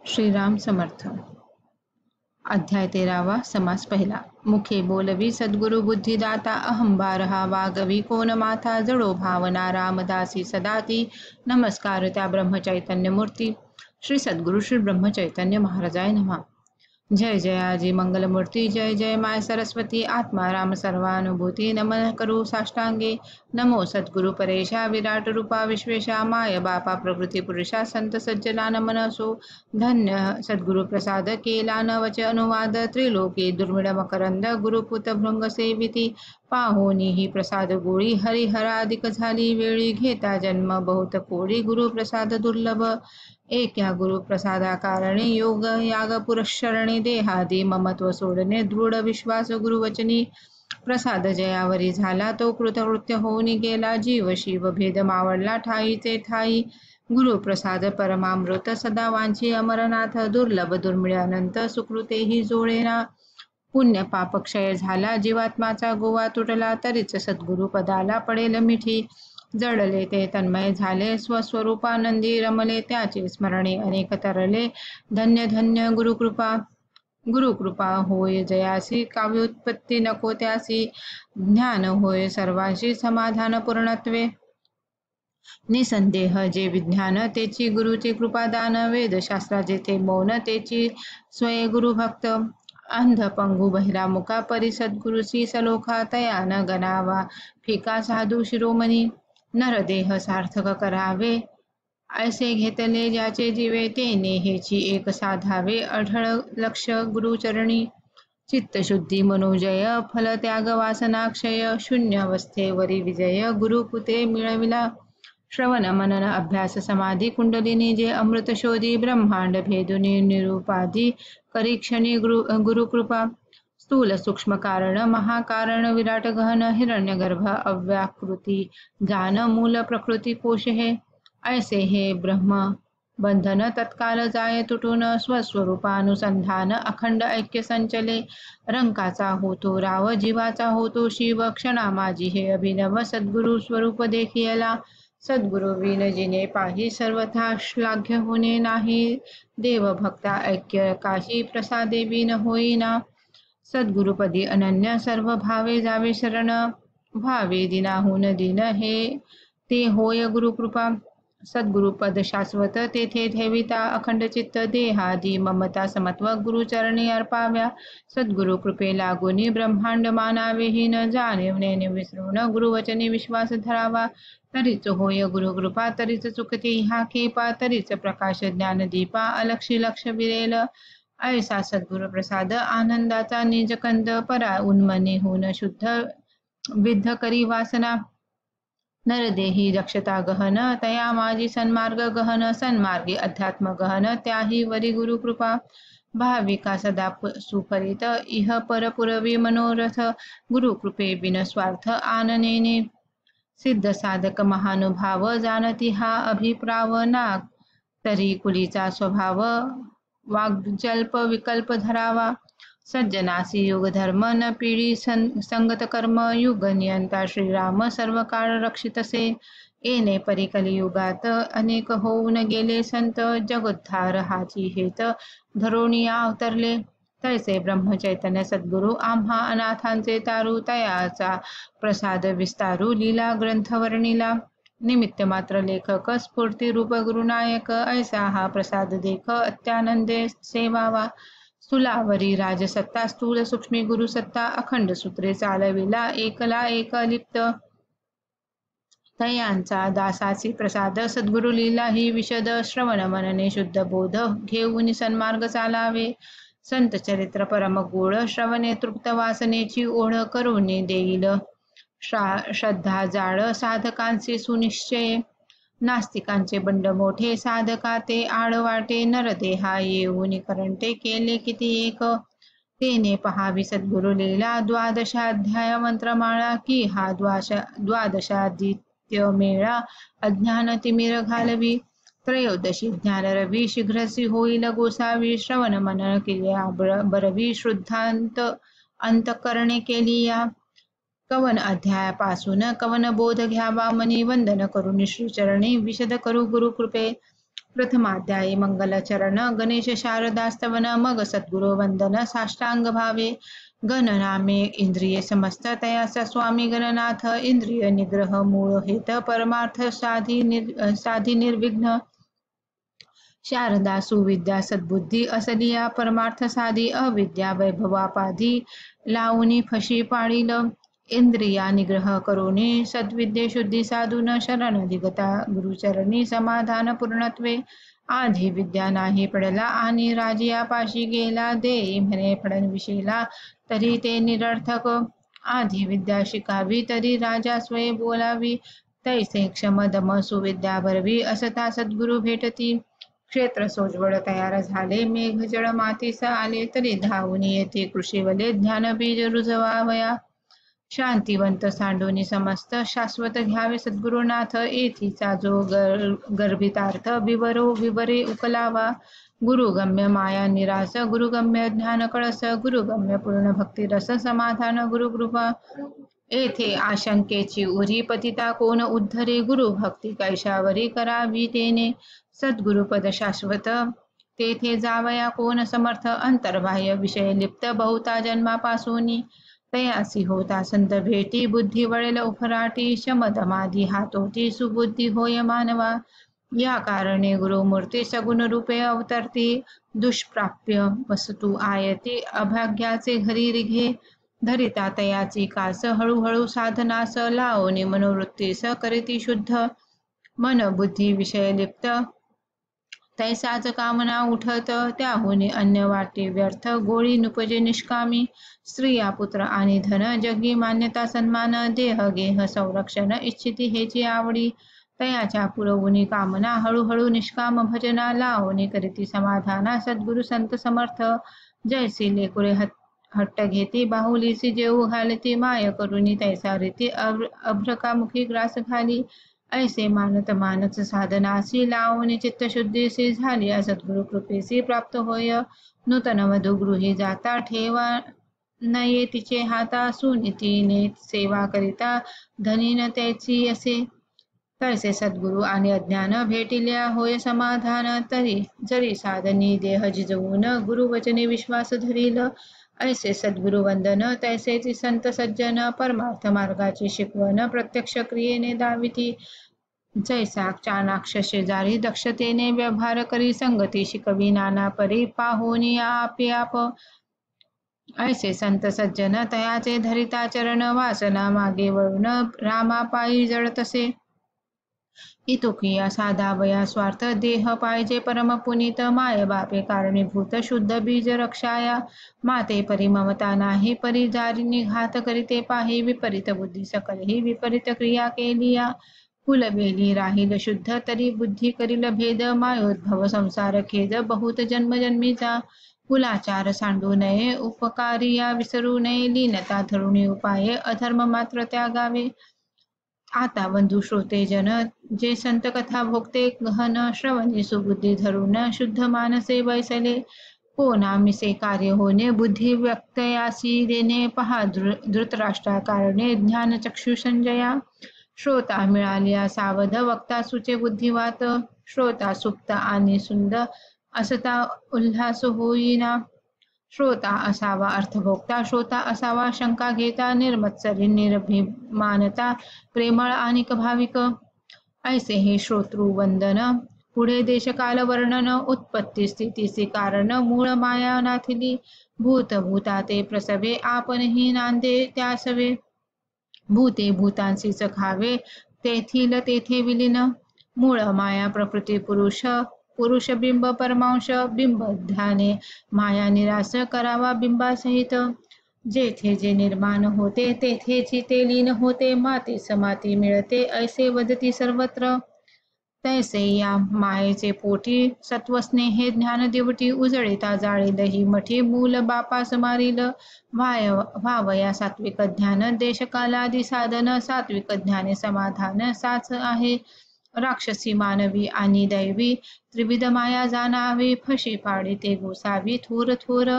श्रीराम समर्थ। अध्याय 13वा। समास पहिला। मुखे बोलवी सद्गुरु बुद्धिदाता, अहंभार हा वागवी कोण माथा, जडो भावना रामदासी सदाती, नमस्कार त्या ब्रह्मचैतन्य मूर्ती। श्री सद्गुरु श्री ब्रह्मचैतन्य महाराजाय नमः। जय जयाजी मंगलमूर्ती, जय जय माय सरस्वती, आत्मा राम सर्वानुभूती, नमन करू साष्टांगे। नमो सद्गुरु परेशा, विराट रूपा विश्वेशा, माय बापा प्रकृती पुरुषा, संत सज्जनान मनसो, धन्य सद्गुरु प्रसाद केला न वच अनुवाद, त्रिलोकी दुर्मिळ मकरंद, गुरुपुत भृंग सेविती, पाहोनी ही प्रसाद गोळी, हरिहराधिक झाली वेळी, घेता जन्म बहुत कोळी, गुरुप्रसाद दुर्लभ एका गुरुप्रसादा कारणे, योग याग पुरशरणे, देहादी ममत्व सोडणे, दृढ विश्वास गुरुवचनी, प्रसाद जयावरी झाला तो कृतकृत्य होऊन गेला, जीव शिव भेद मावळला ठाईचे ठाई, गुरुप्रसाद परमामृत सदा वांछी अमरनाथ, दुर्लभ दुर्मिळ अनंत सुकृतेही जोडेना, पुण्य पाप क्षय झाला जीवात्माचा गोवा तुटला, तरीच सद्गुरु पदाला पडेल मिठी, जडले ते तन्मय झाले स्वस्वरूपानंदी रमले, त्याचे स्मरणे अनेक तरले, धन्य धन्य गुरुकृपा। गुरुकृपा होय जयासी, काव्योत्पत्ती नको त्यासी, ज्ञान होय सर्वांशी समाधान पूर्णत्वे, निसंदेह जे विज्ञान तेची गुरुची कृपादान, वेदशास्त्रा जेथे मौन तेची स्वय गुरुभक्त, अंध पंगु बहिरा मुका परी सद्गुरुची सलोखा, तयान गणावा फिका साधू शिरोमणी, नरदेह सार्थक करावे ऐसे घेतले ज्याचे जीवे, तेने हेची एक साधावे अढळ लक्ष गुरुचरणी, चित्तशुद्धी मनोजय फल त्याग वासनाक्षय, शून्यावस्थेवरी विजय गुरुपुते मिळविला, श्रवण मनन अभ्यास समाधी कुंडलिनी जे अमृत शोधी, ब्रह्मांड भेदुनी निरूपाधी करीक्षणी गुरुकृपा, स्थूल सूक्ष्म कारण महाकारण विराट गहन, हिरण्यगर्भ अव्याकृती जान, मूल प्रकृती कोश हे, ऐसे हे ब्रह्म बंधन तत्काल जाय तुटून, स्वस्वरूपानुसंधान अखंड ऐक्य संचले, रंकाचा होतो राव जीवाचा होतो शिव, क्षणा माझी हे अभिनव सद्गुरु स्वरूप देखियला, सद्गुरु विन जिने पाही सर्वथा श्लाघ्य होणे नाही, देव भक्ता ऐक्य काही प्रसादे विन होईना, सद्गुरुपदी अनन्य सर्व भावे जावे शरण, भावे दिनाहून दिन हे ते होय गुरुकृपा, सद्गुरुपद शाश्वत तेथे ठेविता अखंड चित्त, देहादी ममता समत्व गुरुचरणी अर्पाव्या, सद्गुरु कृपे लागुनी ब्रह्मांड मानावे न जाणीवने विसरून गुरुवचनी विश्वास धरावा, तरीच होय गुरुकृपा तरीच चुकते हा खेपा, तरीच प्रकाश ज्ञानदीपा अलक्षी लक्ष विरेल, ऐसा सद्गुरु प्रसाद आनंदाचा निजकंद, परा उन्मनी होऊन शुद्ध विद्ध करी वासना, नरदेही दक्षता गहन तया माझी सन्मार्ग गहन, सन्मार्गी अध्यात्म गहन त्याही वरी गुरुकृपा, भाविका सदा सुफलित इह पर पुरवी मनोरथ, गुरुकृपे बिन स्वार्थ आननेने, सिद्ध साधक महानुभाव जाणती हा अभिप्राव, नाग तरी कुलीचा स्वभाव वाग्जल्प विकल्प धरावा, सज्जनासी योग धर्म न पिढी संगत कर्म, युग नियंता श्रीराम सर्व काळ रक्षितसे, येणे परी कलियुगात अनेक होऊन गेले संत, जगोद्धार हाची हेत धरोणिया अवतरले, तैसे ब्रह्मचैतन्य सद्गुरु आम्हा अनाथांचे तारू, तयाचा प्रसाद विस्तारू लीला ग्रंथ वर्णिला, निमित्त मात्र लेखक स्फूर्ती रूप गुरुनायक, ऐसा हा प्रसाद देख अत्यानंदे सेवावा, स्थूलावरी राजसत्ता स्थूल सूक्ष्मी गुरुसत्ता, अखंड सूत्रे चालविला एकला एक लिप्त, तयांचा दासाची प्रसाद सद्गुरु लीला ही विशद, श्रवण मनने शुद्ध बोध घेऊन सन्मार्ग चालावे, संत चरित्र परम गोळ श्रवणे तृप्त वासनेची ओढ, करून देईल श्रद्धा जाळ साधकांचे सुनिश्चय, नास्तिकांचे बंड मोठे साधका ते आडवाटे, नरदेहा येऊन करंटे केले किती एक, तेने पहावी सद्गुरु लीला द्वादशाध्याय मंत्रमाळा, की हा द्वादशादित्य मेळा अज्ञान तिमिर घालवी, त्रयोदशी ज्ञान रवी शीघ्रसी होईल गोसावी, श्रवण मनन क्रिया बरवी शुद्धांत अंतकरणे केलिया, कवन अध्यायापासून कवन बोध घ्यावा मनी, वंदन करून श्रीचरणी विशद करू गुरुकृपे, प्रथमाध्यायी मंगलचरण गणेश शारदास्तवन मग सद्गुरु वंदन साष्टांग भावे गणनामे इंद्रिय समस्त तयास स्वामी गणनाथ इंद्रिय निग्रह मूळ हेत परमार्थ साधी निर्विघ्न शारदा सुविद्या सद्बुद्धी असलिया परमार्थ साधी अविद्या वैभवापाधी लावणी फशी पाळील इंद्रिया निग्रह करुणी सद्विद्ये शुद्धी साधून शरण दिगता गुरुचरणी समाधान पूर्णत्वे आधी विद्या नाही पडला आणि राजियापाशी गेला देई म्हणे फडणविशीला तरी ते निरर्थक आधी विद्या शिकावी तरी राजा स्वय बोलावी तैसे क्षम दम सुविद्या भरवी असता सद्गुरु भेटती क्षेत्र सोजवळ तयार झाले मेघजळ मातीस आले तरी धावून येते कृषीवले ज्ञान बीज रुजवावया शांतिवंत सांडोनी समस्त शाश्वत घ्यावे सद्गुरुनाथ येथीचा जो गर्भितार्थ विवरे उकलावा गुरुगम्य माया निरास गुरुगम्य ज्ञान कळस गुरुगम्य पूर्ण भक्ती रस समाधान गुरुकृपा येथे आशंकेची उरी पतिता कोण उद्धरे गुरु भक्ती कैशावरी करावी तेने सद्गुरुपद शाश्वत तेथे जावया कोण समर्थ अंतर्बाह्य विषय लिप्त बहुता जन्मापासून तयासी होता संत भेटी बुद्धी वळेल उफराटी शमदमादी हातोटी सुबुद्धी होय मानवा या कारणे गुरुमूर्ती सगुण रूपे अवतरती दुष्प्राप्य वस्तू आयती अभाग्याचे घरी रिघे धरिता तयाची कास हळूहळू साधनास लावणी मनोवृत्तीस करीती शुद्ध मन बुद्धी विषय लिप्त तैसाच कामना उठत त्याहुनी अन्य वाटे व्यर्थ गोळी नुपजे निष्कामी स्त्रिया पुत्र आणि धन जगी मान्यता सन्मान देह गेह संरक्षण इच्छिती हेची आवडी तयाच्या पुरवुनी कामना हळूहळू निष्काम भजना लावणी करीती समाधाना सद्गुरु संत समर्थ जैसी लेकुरे हट्ट घेती बाहुलीसी जेऊ घालती माय करुणी तैसा रीती अभ्रकामुखी ग्रास घाली ऐसे मानत मानच साधनासी लावणी चित्तशुद्धीसी झाली सद्गुरु कृपेसी प्राप्त होय नूतन वधू गृही जाता ठेवा नये तिचे हाता सुनीतीने सेवा करिता धनीन त्याची असे तैसे सद्गुरु आणि अज्ञान भेटिल्या होय समाधान तरी जरी साधनी देह जिजवून गुरुवचने विश्वास धरील ऐसे सद्गुरु वंदन तैसेची संत सज्जन परमार्थ मार्गाची शिकवण प्रत्यक्ष क्रियेने दाविती जैसा चाणाक्ष शेजारी दक्षतेने व्यवहार करी संगती शिकवी नाना परी पाहोनी आपे आप ऐसे संत सज्जन तयाचे धरिता चरण वासना मागे वळून रामापायी जळतसे इतुकिया साधावया स्वार्थ देह पाहिजे परम पुनीत माय बापे कारणीभूत शुद्ध बीज रक्षाया माते परी ममता नाही परी जारीनी घात करीते पाही विपरीत बुद्धी सकलही विपरीत क्रिया केलिया कुलबेली राहील शुद्ध तरी बुद्धी करील भेद मायोद्भव संसार खेद बहुत जन्मजन्मीचा कुलाचार सांडू नये उपकारिया विसरू नये लीनता धरुणी उपाये अधर्म मात्र त्यागावे आता बंधू श्रोते जन जे संत कथा भोगते गहन श्रवणी सुबुद्धी धरून शुद्ध मानसे बैसले कोणामिसे कार्य होणे बुद्धी व्यक्तयासी देणे पहा धृतराष्ट्रा कारणे ज्ञान चक्षु संजया श्रोता मिळाल्या सावध वक्ता सुचे बुद्धिवात श्रोता सुप्त आणि सुंद असता उल्हास होईना श्रोता असावा अर्थभोक्ता श्रोता असावा शंका घेता निर्मत्सरी निर्भिमानता प्रेमळ आणि भाविक ऐसे हे श्रोतृवंदन पुढे देशकाल वर्णन उत्पत्ती स्थितीचे कारण मूळ माया नाथिली भूता ते प्रसवे आपणही नांदे त्यासवे भूते भूतांशीच खावे तेथील तेथे विलीन मूळ माया प्रकृती पुरुष बिंब परमांश बिंब ध्याने माया निराश करावा बिंबासहित जेथे जे निर्माण होते तेथेची ते लीन होते माते समाती मिळते ऐसे वदती सर्वत्र तैसे या मायेचे पोटी सत्वस्नेहे ज्ञान देवटी उजळिता जाळील ही मठी मूल बापास मारील व्हावया सात्विक ध्यान देशकालादी साधन सात्विक ज्ञाने समाधान साच आहे राक्षसी मानवी आणि दैवी त्रिविध माया जाणावी फशी पाडी ते गोसावी थोर थोर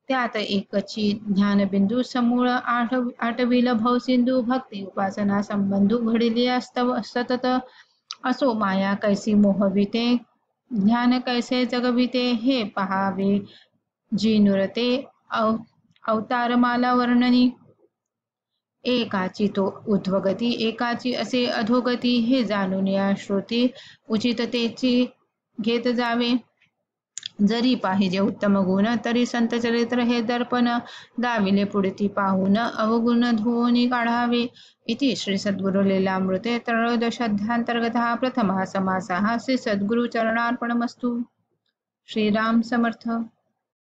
त्यात एकची ज्ञानबिंदू समूळ आठविल भवसिंधू भक्ती उपासना संबंधू घडिली सतत असो माया कैसी मोहविते ज्ञान कैसे जगविते हे पहावे, जी नुरते अवतारमाला वर्णनी. एकाची तो ऊर्ध्वगती, एकाची असे अधोगती, हे जाणून या श्रुती उचिततेची घेत जावे. जरी पाहिजे उत्तम गुण, तरी संत चरित्र हे दर्पण दाविले पुढती पाहून अवगुण धुवून काढावे. इति श्री सद्गुरु लीलामृते त्रयोदशाध्यायांतर्गतः प्रथमः समासः. श्री सद्गुरु चरणार्पणमस्तु. श्रीराम समर्थ.